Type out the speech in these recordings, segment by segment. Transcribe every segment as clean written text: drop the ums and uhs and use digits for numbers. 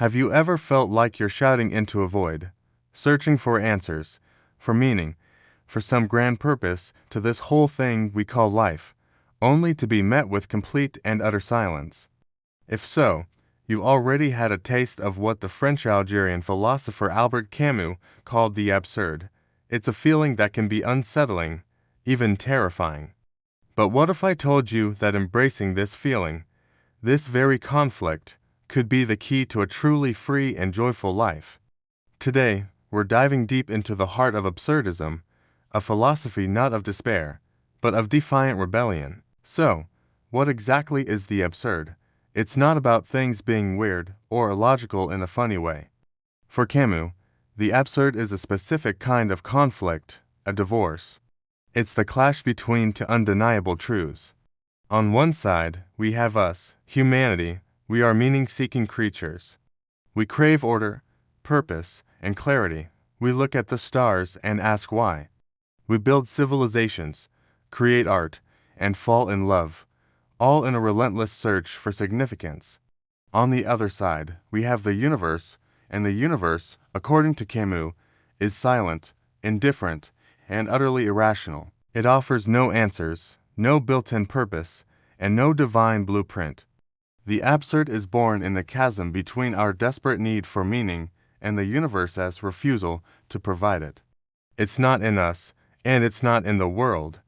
Have you ever felt like you're shouting into a void, searching for answers, for meaning, for some grand purpose to this whole thing we call life, only to be met with complete and utter silence? If so, you've already had a taste of what the French-Algerian philosopher Albert Camus called the absurd. It's a feeling that can be unsettling, even terrifying. But what if I told you that embracing this feeling, this very conflict, could be the key to a truly free and joyful life? Today, we're diving deep into the heart of absurdism, a philosophy not of despair, but of defiant rebellion. So, what exactly is the absurd? It's not about things being weird or illogical in a funny way. For Camus, the absurd is a specific kind of conflict, a divorce. It's the clash between two undeniable truths. On one side, we have us, humanity. We are meaning-seeking creatures. We crave order, purpose, and clarity. We look at the stars and ask why. We build civilizations, create art, and fall in love, all in a relentless search for significance. On the other side, we have the universe, and the universe, according to Camus, is silent, indifferent, and utterly irrational. It offers no answers, no built-in purpose, and no divine blueprint. The absurd is born in the chasm between our desperate need for meaning and the universe's refusal to provide it. It's not in us, and it's not in the world.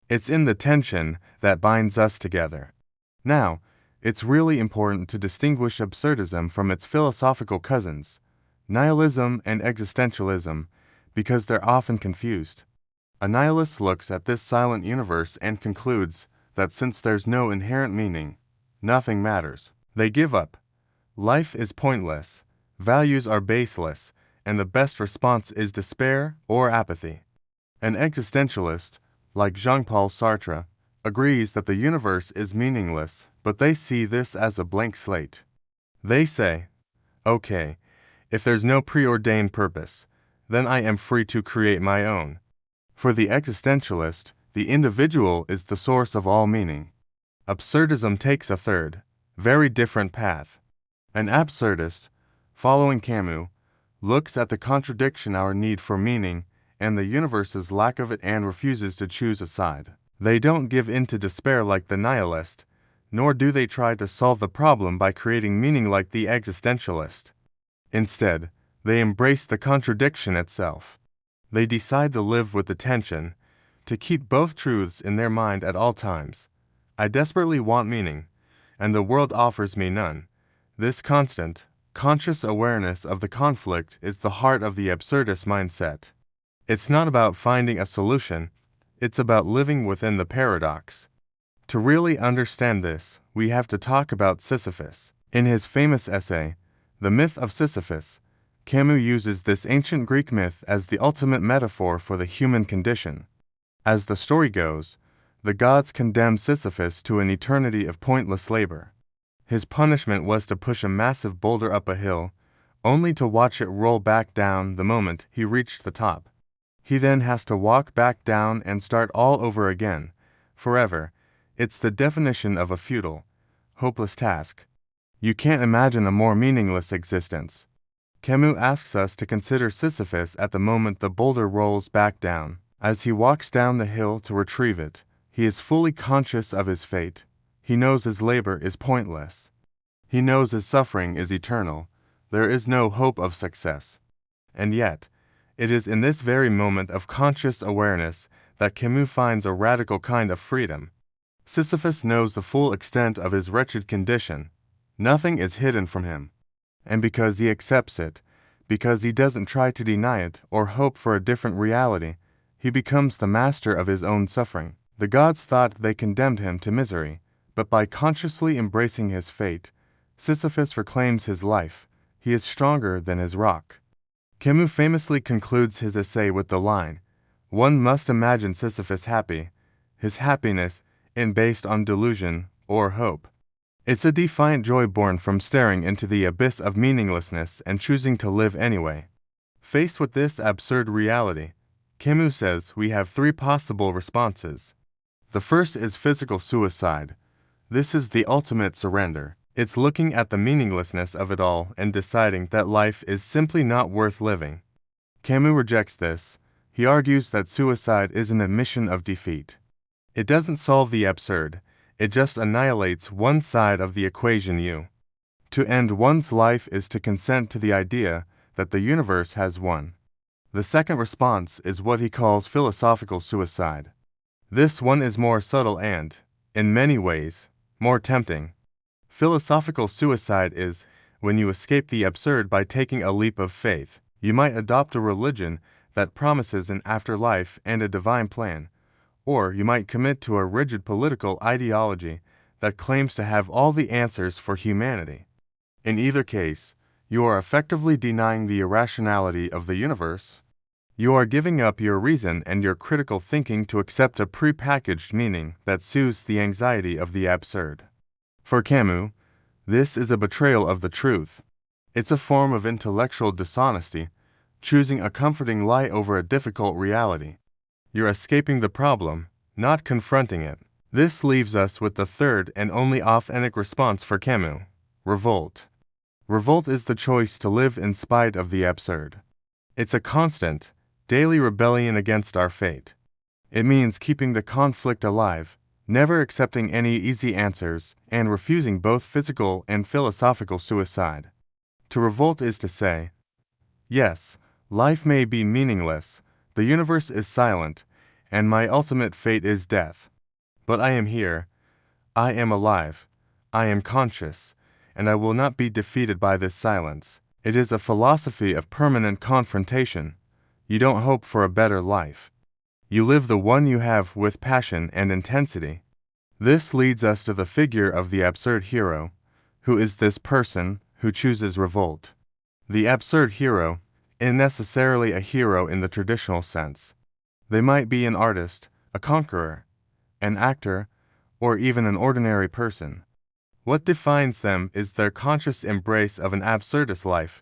It's in the tension that binds us together. Now, it's really important to distinguish absurdism from its philosophical cousins, nihilism and existentialism, because they're often confused. A nihilist looks at this silent universe and concludes that since there's no inherent meaning, nothing matters. They give up. Life is pointless, values are baseless, and the best response is despair or apathy. An existentialist, like Jean-Paul Sartre, agrees that the universe is meaningless, but they see this as a blank slate. They say, okay, if there's no preordained purpose, then I am free to create my own. For the existentialist, the individual is the source of all meaning. Absurdism takes a third, very different path. An absurdist, following Camus, looks at the contradiction our need for meaning and the universe's lack of it and refuses to choose a side. They don't give in to despair like the nihilist, nor do they try to solve the problem by creating meaning like the existentialist. Instead, they embrace the contradiction itself. They decide to live with the tension, to keep both truths in their mind at all times. I desperately want meaning, and the world offers me none. This constant, conscious awareness of the conflict is the heart of the absurdist mindset. It's not about finding a solution, it's about living within the paradox. To really understand this, we have to talk about Sisyphus. In his famous essay, The Myth of Sisyphus, Camus uses this ancient Greek myth as the ultimate metaphor for the human condition. As the story goes, the gods condemned Sisyphus to an eternity of pointless labor. His punishment was to push a massive boulder up a hill, only to watch it roll back down the moment he reached the top. He then has to walk back down and start all over again, forever. It's the definition of a futile, hopeless task. You can't imagine a more meaningless existence. Camus asks us to consider Sisyphus at the moment the boulder rolls back down. As he walks down the hill to retrieve it, he is fully conscious of his fate. He knows his labor is pointless. He knows his suffering is eternal. There is no hope of success. And yet, it is in this very moment of conscious awareness that Camus finds a radical kind of freedom. Sisyphus knows the full extent of his wretched condition. Nothing is hidden from him. And because he accepts it, because he doesn't try to deny it or hope for a different reality, he becomes the master of his own suffering. The gods thought they condemned him to misery, but by consciously embracing his fate, Sisyphus reclaims his life. He is stronger than his rock. Camus famously concludes his essay with the line, "One must imagine Sisyphus happy, his happiness based on delusion or hope." It's a defiant joy born from staring into the abyss of meaninglessness and choosing to live anyway. Faced with this absurd reality, Camus says we have three possible responses. The first is physical suicide. This is the ultimate surrender. It's looking at the meaninglessness of it all and deciding that life is simply not worth living. Camus rejects this. He argues that suicide is an admission of defeat. It doesn't solve the absurd, it just annihilates one side of the equation. To end one's life is to consent to the idea that the universe has won. The second response is what he calls philosophical suicide. This one is more subtle and, in many ways, more tempting. Philosophical suicide is when you escape the absurd by taking a leap of faith. You might adopt a religion that promises an afterlife and a divine plan, or you might commit to a rigid political ideology that claims to have all the answers for humanity. In either case, you are effectively denying the irrationality of the universe. You are giving up your reason and your critical thinking to accept a pre-packaged meaning that soothes the anxiety of the absurd. For Camus, this is a betrayal of the truth. It's a form of intellectual dishonesty, choosing a comforting lie over a difficult reality. You're escaping the problem, not confronting it. This leaves us with the third and only authentic response for Camus: revolt. Revolt is the choice to live in spite of the absurd. It's a constant, daily rebellion against our fate. It means keeping the conflict alive, never accepting any easy answers, and refusing both physical and philosophical suicide. To revolt is to say, yes, life may be meaningless, the universe is silent, and my ultimate fate is death. But I am here, I am alive, I am conscious, and I will not be defeated by this silence. It is a philosophy of permanent confrontation. You don't hope for a better life. You live the one you have with passion and intensity. This leads us to the figure of the absurd hero. Who is this person who chooses revolt? The absurd hero isn't necessarily a hero in the traditional sense. They might be an artist, a conqueror, an actor, or even an ordinary person. What defines them is their conscious embrace of an absurdist life,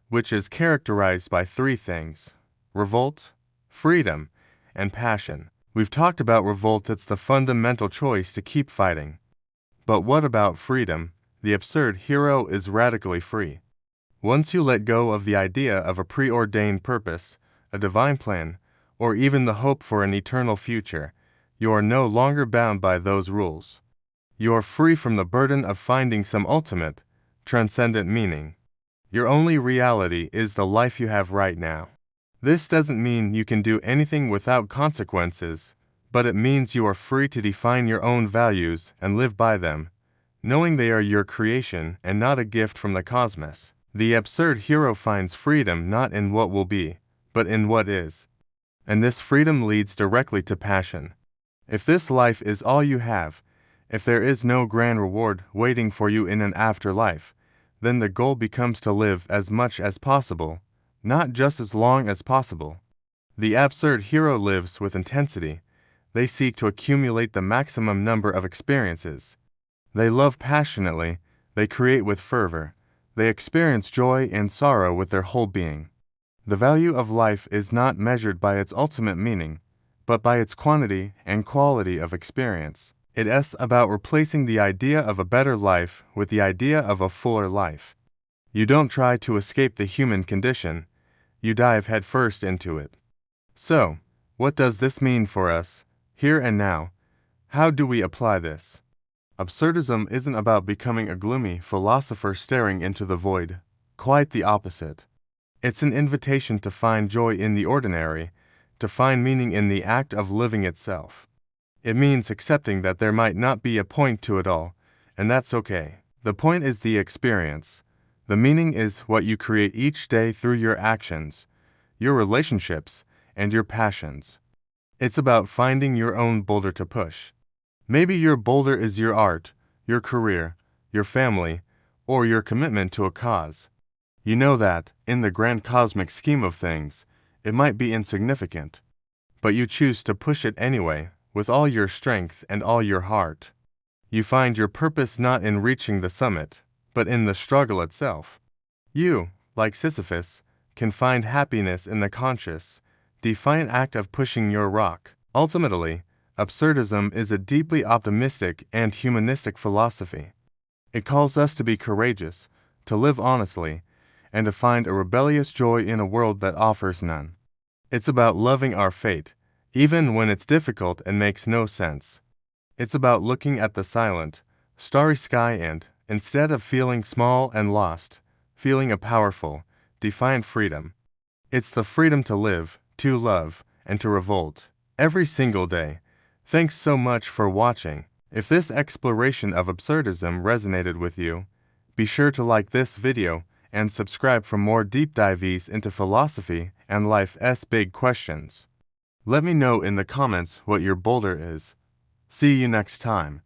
which is characterized by three things: revolt, freedom, and passion. We've talked about revolt. It's the fundamental choice to keep fighting. But what about freedom? The absurd hero is radically free. Once you let go of the idea of a preordained purpose, a divine plan, or even the hope for an eternal future, you are no longer bound by those rules. You are free from the burden of finding some ultimate, transcendent meaning. Your only reality is the life you have right now. This doesn't mean you can do anything without consequences, but it means you are free to define your own values and live by them, knowing they are your creation and not a gift from the cosmos. The absurd hero finds freedom not in what will be, but in what is. And this freedom leads directly to passion. If this life is all you have, if there is no grand reward waiting for you in an afterlife, then the goal becomes to live as much as possible, not just as long as possible. The absurd hero lives with intensity. They seek to accumulate the maximum number of experiences. They love passionately, they create with fervor, they experience joy and sorrow with their whole being. The value of life is not measured by its ultimate meaning, but by its quantity and quality of experience. It is about replacing the idea of a better life with the idea of a fuller life. You don't try to escape the human condition, you dive headfirst into it. So, what does this mean for us, here and now? How do we apply this? Absurdism isn't about becoming a gloomy philosopher staring into the void. Quite the opposite. It's an invitation to find joy in the ordinary, to find meaning in the act of living itself. It means accepting that there might not be a point to it all, and that's okay. The point is the experience. The meaning is what you create each day through your actions, your relationships, and your passions. It's about finding your own boulder to push. Maybe your boulder is your art, your career, your family, or your commitment to a cause. You know that, in the grand cosmic scheme of things, it might be insignificant. But you choose to push it anyway, with all your strength and all your heart. You find your purpose not in reaching the summit, but in the struggle itself. You, like Sisyphus, can find happiness in the conscious, defiant act of pushing your rock. Ultimately, absurdism is a deeply optimistic and humanistic philosophy. It calls us to be courageous, to live honestly, and to find a rebellious joy in a world that offers none. It's about loving our fate, even when it's difficult and makes no sense. It's about looking at the silent, starry sky and, instead of feeling small and lost, feeling a powerful, defiant freedom. It's the freedom to live, to love, and to revolt, every single day. Thanks so much for watching. If this exploration of absurdism resonated with you, be sure to like this video and subscribe for more deep dives into philosophy and life's big questions. Let me know in the comments what your boulder is. See you next time.